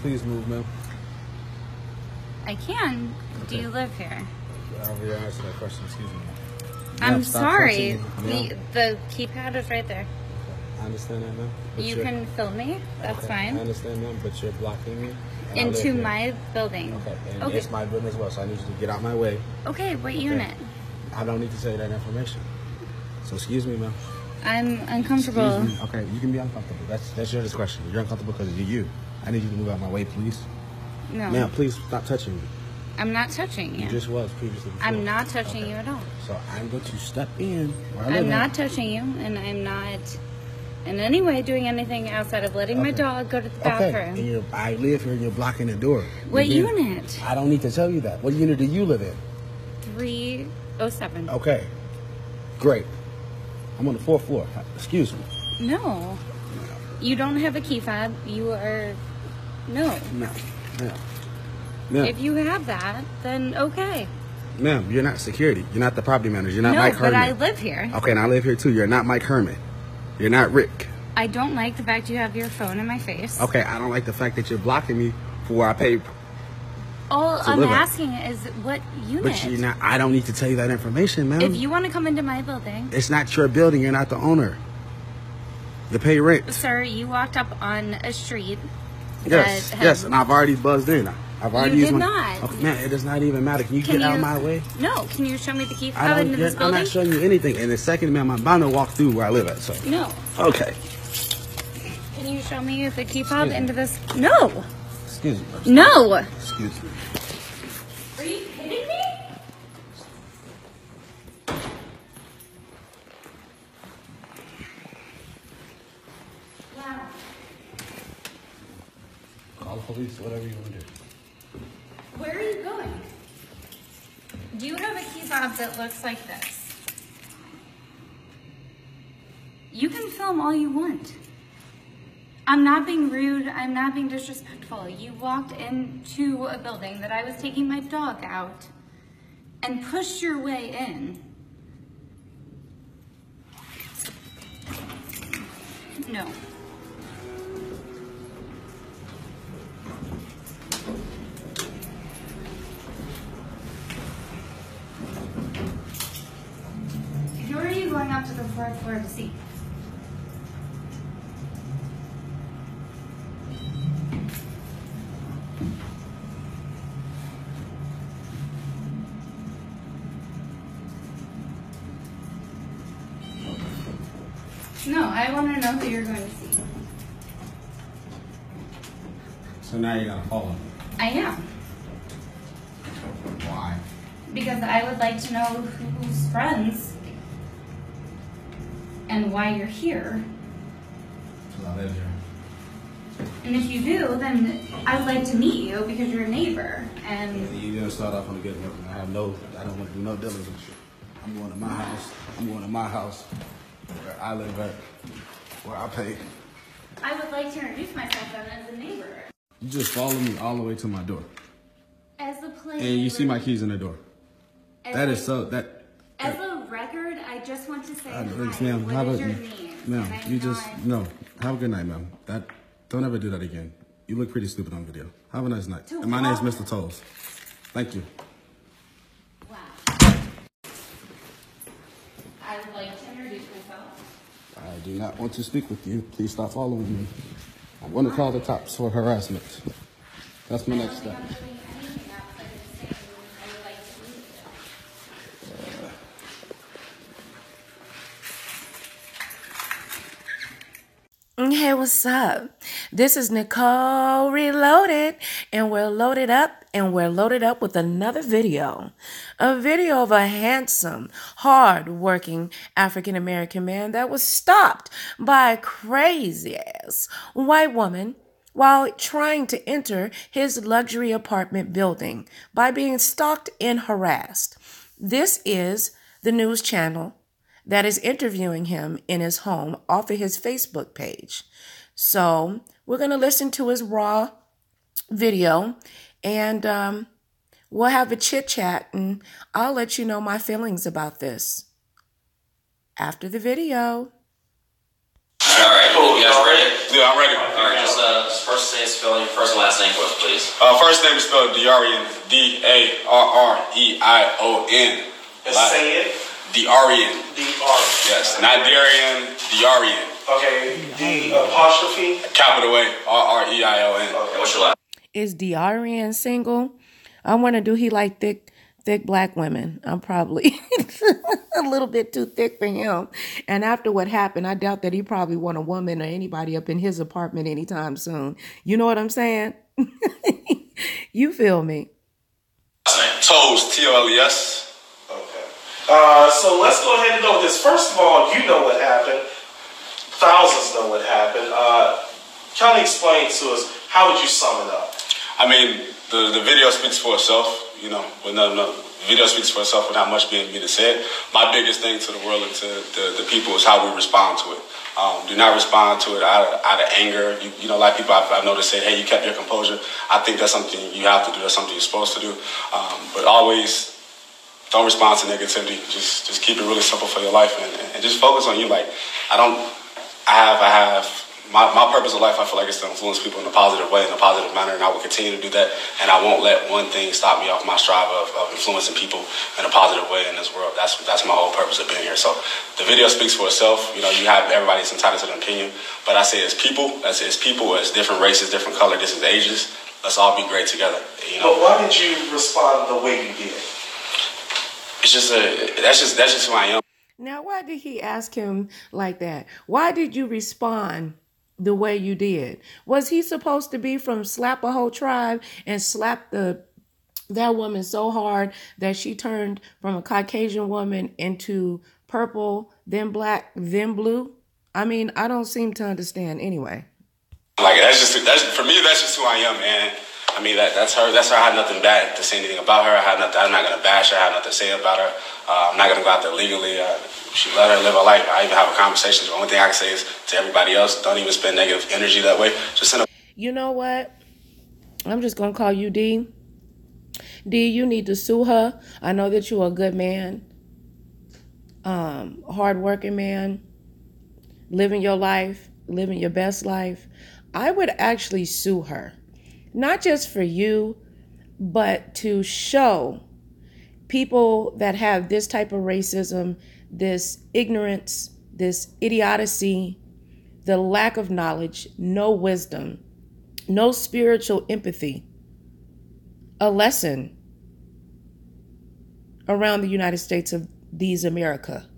please move, ma'am? I can. Okay. Do you live here? I'll answer that question. Excuse me. I'm sorry. The keypad is right there. Okay. I understand that, ma'am. You can film me. That's fine. I understand, ma'am, but you're blocking me. Into my building. Okay. And it's my building as well, so I need you to get out my way. Okay. What unit? I don't need to tell you that information. So excuse me, ma'am. I'm uncomfortable. Excuse me. Okay, you can be uncomfortable. That's your discretion. You're uncomfortable because of you. I need you to move out my way, please. No. Ma'am, please stop touching me. I'm not touching you. You just was previously before. I'm not touching you at all. So I'm going to step in. I'm not touching you, and I'm not in any way doing anything outside of letting my dog go to the bathroom. Okay, and I live here and you're blocking the door. What unit? I don't need to tell you that. What unit do you live in? 307. Okay, great. I'm on the 4th floor. Excuse me. No. You don't have a key fob. You are... No. No. If you have that, then okay. Ma'am, you're not security. You're not the property manager. You're not Mike Herman. No, but I live here. Okay, and I live here too. You're not Mike Herman. You're not Rick. I don't like the fact you have your phone in my face. Okay, I don't like the fact that you're blocking me for where I pay. All I'm asking is what unit. But you're not. I don't need to tell you that information, ma'am. If you want to come into my building. It's not your building. You're not the owner. You pay rent. Sir, you walked up on a street. Yes, and I've already buzzed in. I've already used not. Okay, man, it does not even matter. Can you get out of my way? No. Can you show me the key fob into this building? I'm not showing you anything. And the second, ma'am, I'm bound to walk through where I live at. So. No. Okay. Can you show me the key fob into this? No. Excuse me. No. Excuse me. Are you kidding me? Wow. Call the police, whatever you want to do. Where are you going? Do you have a key fob that looks like this? You can film all you want. I'm not being rude. I'm not being disrespectful. You walked into a building that I was taking my dog out and pushed your way in. No. Who are you going up to the 4th floor to see? No, I want to know who you're going to see. So now you're going to follow me? I am. Why? Because I would like to know who's friends and why you're here. Because I live here. And if you do, then I would like to meet you because you're a neighbor. And you didn't start off on a good note. I don't want to do no dealings with you. I'm going to my house. I'm going to my house where I live at, where I pay. I would like to introduce myself then as a neighbor. You just follow me all the way to my door. As a plain And you see my keys in the door. As a record, I just want to say hi. Ma'am, what is your name? Ma'am, you just, no. Have a good night, ma'am. Don't ever do that again. You look pretty stupid on video. Have a nice night. And my name's Mr. Tolles. Thank you. Wow. I would like to introduce myself. I do not want to speak with you. Please stop following me. I'm going to call the cops for harassment. That's my next step. Hey, what's up? This is Nicole Reloaded, and we're loaded up with another video. A video of a handsome, hard-working African-American man that was stopped by a crazy-ass white woman while trying to enter his luxury apartment building by being stalked and harassed. This is the news channel that is interviewing him in his home off of his Facebook page. So we're going to listen to his raw video and we'll have a chit chat and I'll let you know my feelings about this after the video. All right, cool. You guys ready? Yeah, I'm ready. All right, just first say spell your first and last name for us, please? First name is spelled Darrion, Darrion. Say it. Darrion. Darrion. Yes, not Darrion, Darrion. Okay, the apostrophe. Capital A, Rreion. Okay, what's your last? Is Darrion single? I wonder, do he like thick black women? I'm probably a little bit too thick for him. And after what happened, I doubt that he probably want a woman or anybody up in his apartment anytime soon. You know what I'm saying? You feel me? Toes, Toles. Okay. So let's go ahead and go with this. First of all, you know what happened. Thousands know what happened. Kind of explain to us, how would you sum it up? I mean, the video speaks for itself. You know, the video speaks for itself without much being said. My biggest thing to the world and to the people is how we respond to it. Do not respond to it out of anger. You know, like people I've noticed say, hey, you kept your composure. I think that's something you have to do. That's something you're supposed to do. But always don't respond to negativity. Just keep it really simple for your life and just focus on you. Like, my purpose of life, I feel like, is to influence people in a positive way, in a positive manner, and I will continue to do that. And I won't let one thing stop me off my strive of influencing people in a positive way in this world. That's my whole purpose of being here. So the video speaks for itself. You know, you have everybody's entitled to their opinion, but I say as people, as different races, different color, different ages, let's all be great together. You know. But why did you respond the way you did? It's just that's just who I am. Now, why did he ask him like that? Why did you respond the way you did? Was he supposed to be from slap a whole tribe and slap that woman so hard that she turned from a Caucasian woman into purple, then black, then blue? I mean, I don't seem to understand anyway. Like, that's for me, that's just who I am, man. I mean, that's her. That's her. I had nothing bad to say anything about her. I'm not going to bash her. I have nothing to say about her. I'm not going to go out there legally. She let her live her life. I even have a conversation. The only thing I can say is to everybody else, don't even spend negative energy that way. Just send a... You know what? I'm just going to call you D. D, you need to sue her. I know that you're a good man, hardworking man, living your life, living your best life. I would actually sue her. Not just for you, but to show people that have this type of racism, this ignorance, this idiocy, the lack of knowledge, no wisdom, no spiritual empathy, a lesson around the United States of these America,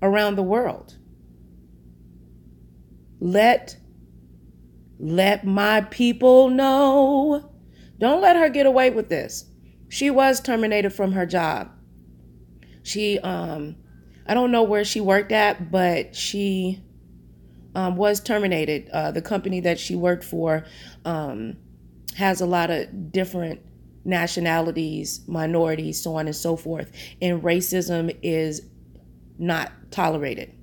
around the world. Let my people know. Don't let her get away with this. She was terminated from her job. She, I don't know where she worked at, but she was terminated. The company that she worked for has a lot of different nationalities, minorities, so on and so forth. And racism is not tolerated.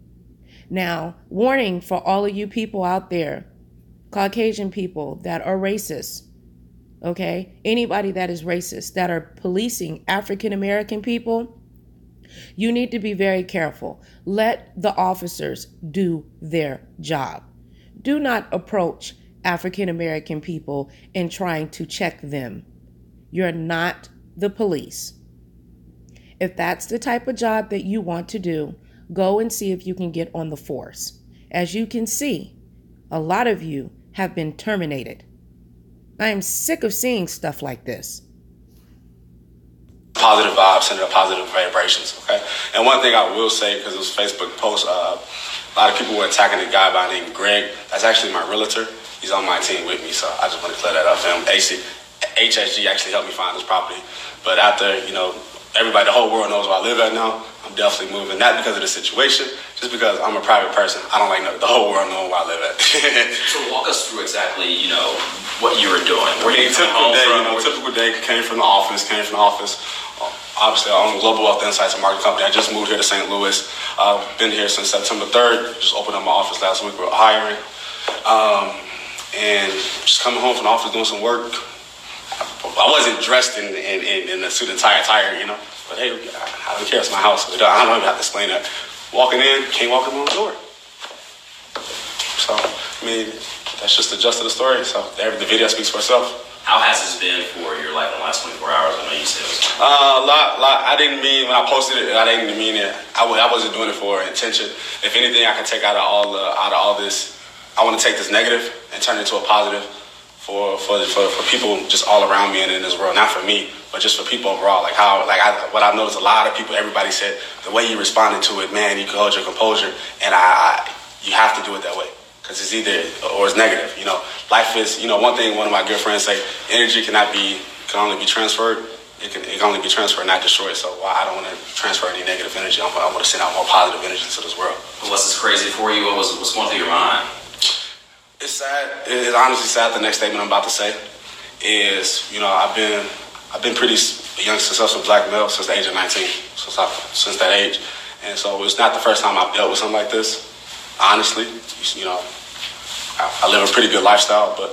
Now, warning for all of you people out there, Caucasian people that are racist, okay? Anybody that is racist, that are policing African American people, you need to be very careful. Let the officers do their job. Do not approach African American people in trying to check them. You're not the police. If that's the type of job that you want to do, go and see if you can get on the force. As you can see, a lot of you have been terminated. I am sick of seeing stuff like this. Positive vibes and positive vibrations, okay? And one thing I will say, because it was a Facebook post, a lot of people were attacking a guy by the name of Greg. That's actually my realtor. He's on my team with me, so I just want to clear that up for him. HSG actually helped me find this property. But after, everybody, the whole world knows where I live at now, I'm definitely moving. Not because of the situation, just because I'm a private person. I don't like the whole world knowing where I live at. So walk us through exactly, what you were doing. Typical day, came from the office. Obviously, I own Global Wealth Insights, a marketing company. I just moved here to St. Louis. Been here since September 3rd. Just opened up my office last week. We're hiring. And just coming home from the office doing some work. I wasn't dressed in a suit and tie attire, But hey, I don't care. It's my house. I don't even have to explain that. Walking in, can't walk in my own door. So, I mean, that's just the gist of the story. So the video speaks for itself. How has this been for your life in the last 24 hours? I know you said it was A lot. I didn't mean, when I posted it, I didn't mean it. I wasn't doing it for intention. If anything, I can take out of all this, I want to take this negative and turn it into a positive for people just all around me and in this world. Not for me, but just for people overall. What I've noticed, a lot of people, everybody said, the way you responded to it, man, you can hold your composure, and you have to do it that way. Because it's either or it's negative. Life is, one thing one of my good friends say, energy can only be transferred. It can only be transferred, not destroyed. So I don't want to transfer any negative energy. I want to send out more positive energy to this world. What's this crazy for you? What's going through your mind? It's sad. It's honestly sad. The next statement I'm about to say is, I've been pretty a young, successful black male since the age of 19, since that age. And so it's not the first time I've dealt with something like this. Honestly, I live a pretty good lifestyle, but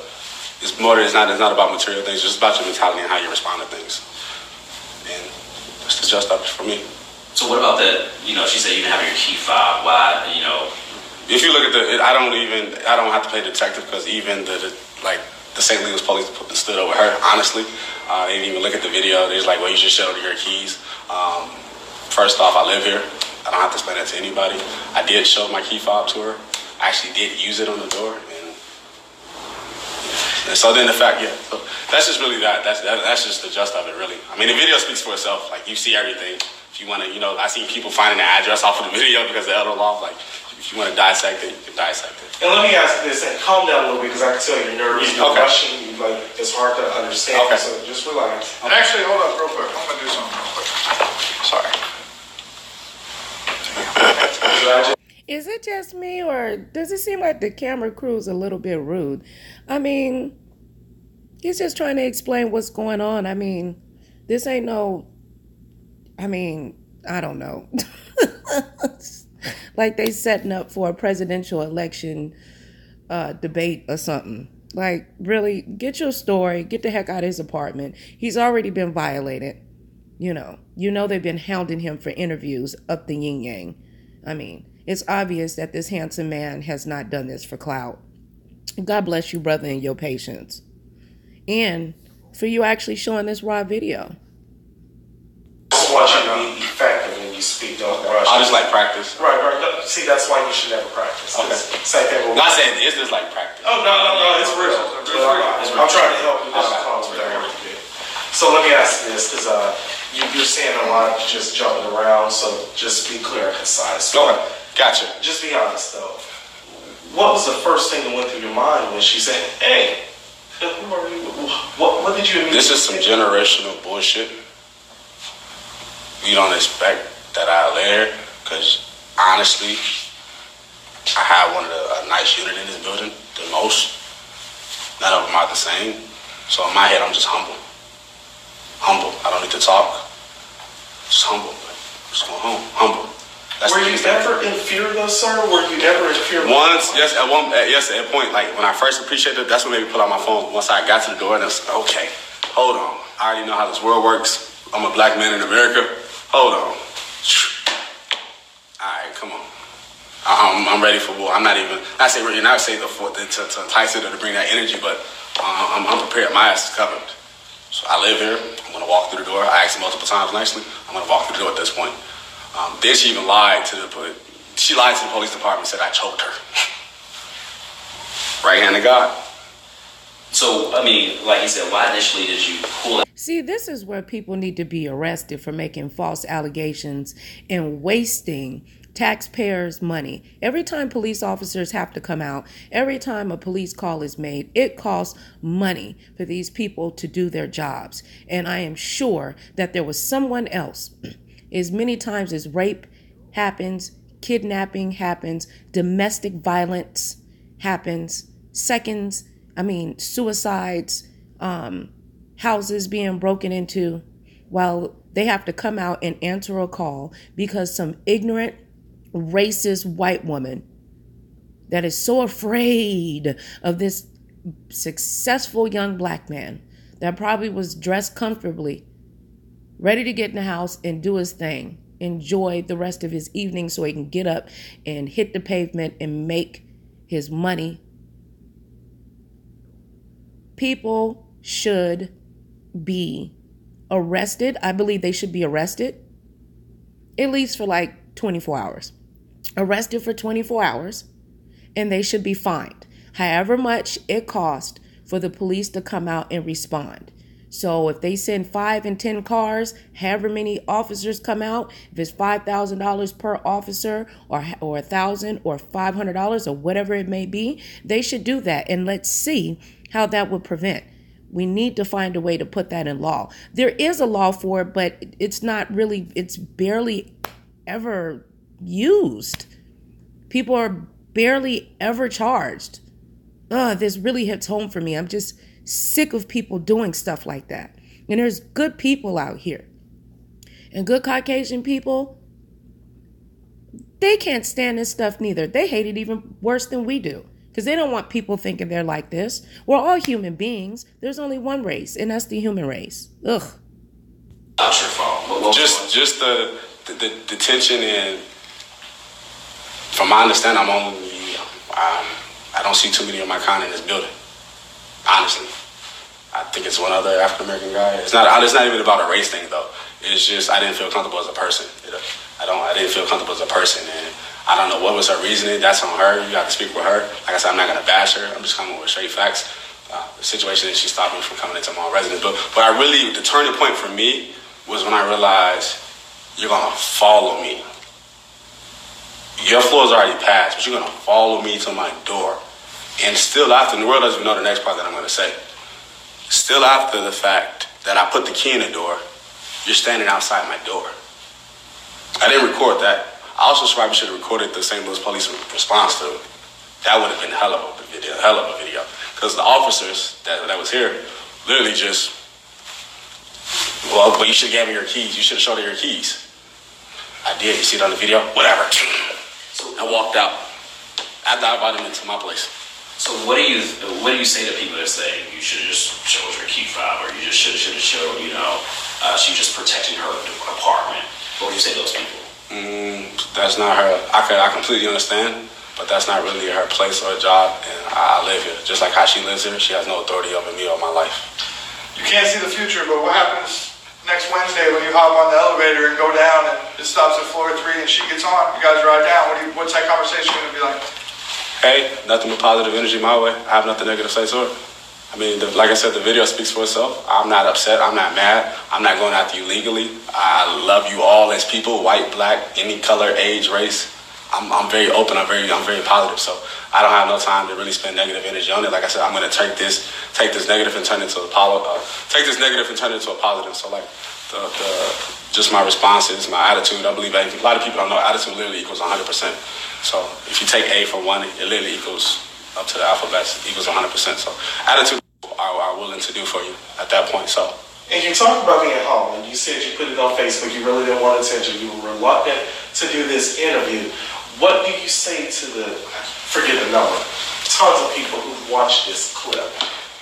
it's not about material things. It's just about your mentality and how you respond to things. And that's the just up for me. So what about that? She said you didn't have your key fob. Why? If you look at I don't have to play detective, because even the St. Louis police stood over her. Honestly, they didn't even look at the video. They're just like, well, you should show your keys. First off, I live here. I don't have to explain that to anybody. I did show my key fob to her. I actually did use it on the door, and so then the fact, so that's just really that. That's just the gist of it, really. I mean, the video speaks for itself. Like, you see everything. If you want to, I seen people finding the address off of the video because of the elder law. Like, if you want to dissect it, you can dissect it. And let me ask you this, and calm down a little bit, because I can tell you're nervous, you're rushing, it's hard to understand. Okay. So just relax. And actually, hold up real quick. I'm gonna do something real quick. Sorry. Is it just me, or does it seem like the camera crew's a little bit rude? I mean, he's just trying to explain what's going on. I mean, this ain't no, I don't know. Like they setting up for a presidential election debate or something. Like, really, get your story, get the heck out of his apartment. He's already been violated. They've been hounding him for interviews up the yin yang. I mean, it's obvious that this handsome man has not done this for clout. God bless you, brother, and your patience. And for you actually showing this raw video. I just want you to be effective when you speak, don't rush. I just like practice. Right. See, that's why you should never practice. Okay. Same thing with Not saying it's just like practice. Oh, no, it's real. I'm trying to help you. So let me ask you this, because you're saying a lot, just jumping around, so just be clear and concise. Okay, gotcha. Just be honest, though. What was the first thing that went through your mind when she said, hey, what did you immediately This is some generational bullshit. You don't expect that I lay here, because honestly, I have a nice unit in this building, the most. None of them are the same. So in my head, I'm just humble. I don't need to talk. Just humble. Just go home. Humble. Were you ever in fear, though, sir? Were you ever in fear? Once, yes, at a point, like when I first appreciated it, that's what made me pull out my phone. Once I got to the door, and I was like, okay, hold on. I already know how this world works. I'm a black man in America. Hold on. All right, come on. I'm ready for war. I'm not even, I say ready, not say to entice it or to bring that energy, but I'm prepared. My ass is covered. So I live here. I'm going to walk through the door. I asked multiple times nicely. I'm going to walk through the door at this point. Then she even lied to the police department, said I choked her. Right hand of God. So, like you said, why initially did you pull it? See, this is where people need to be arrested for making false allegations and wasting taxpayers' money. Every time police officers have to come out, every time a police call is made, it costs money for these people to do their jobs. And I am sure that there was someone else. As many times as rape happens, kidnapping happens, domestic violence happens, suicides, houses being broken into, while they have to come out and answer a call because some ignorant, racist white woman that is so afraid of this successful young black man that probably was dressed comfortably, ready to get in the house and do his thing, enjoy the rest of his evening so he can get up and hit the pavement and make his money. People should be arrested. I believe they should be arrested at least for like 24 hours. Arrested for 24 hours, and they should be fined however much it cost for the police to come out and respond. So if they send 5 and 10 cars, however many officers come out, if it's $5,000 per officer or $1,000 or $500 or whatever it may be, they should do that. And let's see how that would prevent. We need to find a way to put that in law. There is a law for it, but it's not really, it's barely ever used. People are barely ever charged. This really hits home for me. I'm just sick of people doing stuff like that. And there's good people out here. And good Caucasian people, they can't stand this stuff neither. They hate it even worse than we do. Because they don't want people thinking they're like this. We're all human beings. There's only one race, and that's the human race. Ugh. Not your fault. Just the tension, and from my understanding, I don't see too many of my kind in this building. Honestly, I think it's one other African American guy. It's not even about a race thing though. It's just I didn't feel comfortable as a person. I didn't feel comfortable as a person, and I don't know what was her reasoning. That's on her. You got to speak with her. Like I said, I'm not gonna bash her. I'm just coming with straight facts. The situation is she stopped me from coming into my residence, but the turning point for me was when I realized you're gonna follow me. Your floor is already passed, but you're gonna follow me to my door. And still after, and the world doesn't even know the next part that I'm gonna say. Still after the fact that I put the key in the door, you're standing outside my door. I didn't record that. I also probably should have recorded the St. Louis police response to it. That would have been hell of a video. Because the officers that was here literally just, well, but you should have gave me your keys. You should have showed her your keys. I did. You see it on the video? Whatever. So I walked out after I invited them into my place. So what do you say to people that say you should have just showed her key fob, or you just should have showed, she just protecting her apartment? What do you say to those people? That's not her. I completely understand, but that's not really her place or job, and I live here. Just like how she lives here, she has no authority over me or my life. You can't see the future, but what happens next Wednesday when you hop on the elevator and go down and it stops at floor 3 and she gets on? You guys ride down. What's that conversation going to be like? Hey, nothing but positive energy my way. I have nothing negative to say to her. I mean, like I said, the video speaks for itself. I'm not upset. I'm not mad. I'm not going after you legally. I love you all as people, white, black, any color, age, race. I'm very open. I'm very positive. So I don't have no time to really spend negative energy on it. Like I said, I'm going to take this negative and turn it into a positive. So like just my responses, my attitude. I believe a lot of people don't know attitude literally equals 100%. So if you take A for 1, it literally equals up to the alphabet equals 100%. So attitude are willing to do for you at that point. So. And you talked about being home, and you said you put it on Facebook. You really didn't want attention. You were reluctant to do this interview. What do you say to forget the number, tons of people who watched this clip?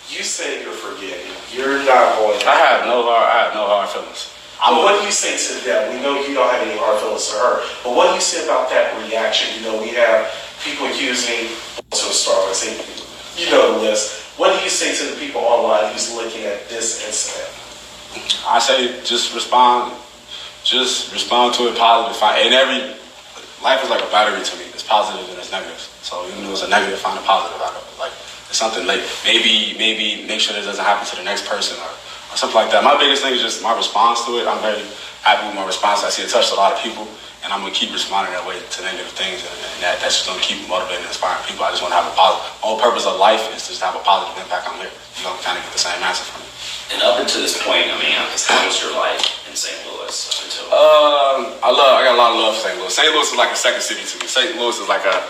You say you're forgetting. You're not going. I have no hard feelings. But what do you say to them? We know you don't have any hard feelings to her. But what do you say about that reaction? We have people using to a Starbucks. You know the list. What do you say to the people online who's looking at this incident? I say just respond to it positive. And life is like a battery to me. It's positive and it's negative. So even though it's a negative, find a positive out of it. Like it's something like maybe make sure this doesn't happen to the next person or something like that. My biggest thing is just my response to it. I'm very happy with my response. I see it touched a lot of people, and I'm gonna keep responding that way to negative things, and that's just gonna keep motivating and inspiring people. I just want to have a positive. The whole purpose of life is just to have a positive impact on here. You're gonna kind of get the same answer from me. And up until this point, how was your life in St. Louis up until? I got a lot of love for St. Louis. St. Louis is like a second city to me. St. Louis is like a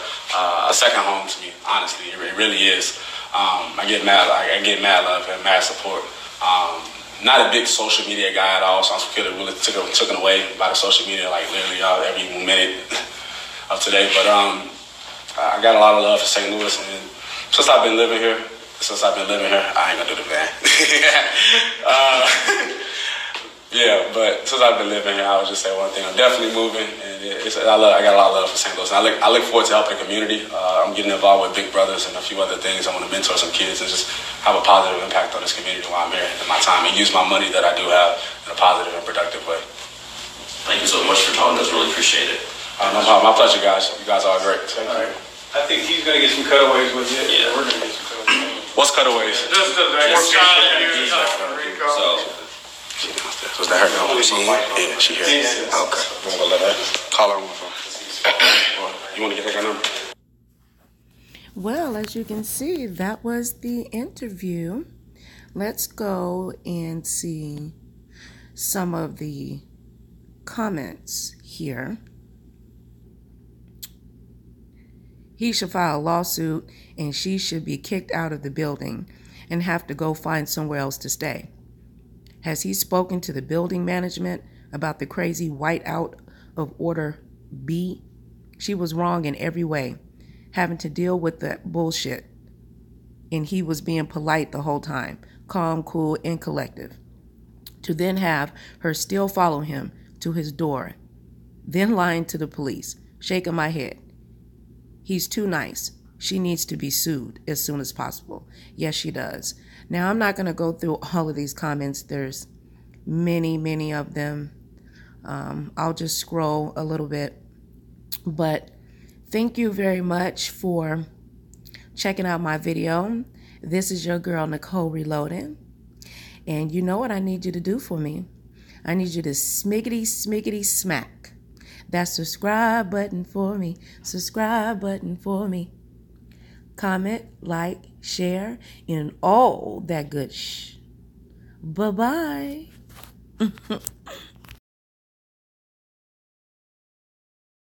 second home to me. Honestly, it really is. I get mad love and mad support. Not a big social media guy at all, so I'm really taken away by the social media, like literally every minute of today. But I got a lot of love for St. Louis, and since I've been living here, I ain't gonna do the van. Yeah, but since I've been living here, I would just say one thing: I'm definitely moving, and I got a lot of love for St. Louis. And I look forward to helping the community. I'm getting involved with Big Brothers and a few other things. I want to mentor some kids and just have a positive impact on this community while I'm here in my time, and use my money that I do have in a positive and productive way. Thank you so much for talking to us. Really appreciate it. No problem. My pleasure, guys. You guys are great. Thank you. I think he's going to get some cutaways with you. Yeah. We're going to get some cutaways. What's cutaways? Just the next shot of you. So, Was that her? Yeah, she here. Okay. I'm gonna let her call her on my phone. You want to get her number? Well, as you can see, that was the interview. Let's go and see some of the comments here. He should file a lawsuit and she should be kicked out of the building and have to go find somewhere else to stay. Has he spoken to the building management about the crazy whiteout of Order B? She was wrong in every way, having to deal with that bullshit. And he was being polite the whole time, calm, cool, and collective. To then have her still follow him to his door, then lying to the police, shaking my head. He's too nice. She needs to be sued as soon as possible. Yes, she does. Now, I'm not going to go through all of these comments. There's many of them. I'll just scroll a little bit. But thank you very much for checking out my video. This is your girl, Nicole Reloaded. And you know what I need you to do for me? I need you to smiggity smack that subscribe button for me. Subscribe button for me. Comment, like, share, and all that good Bye-bye.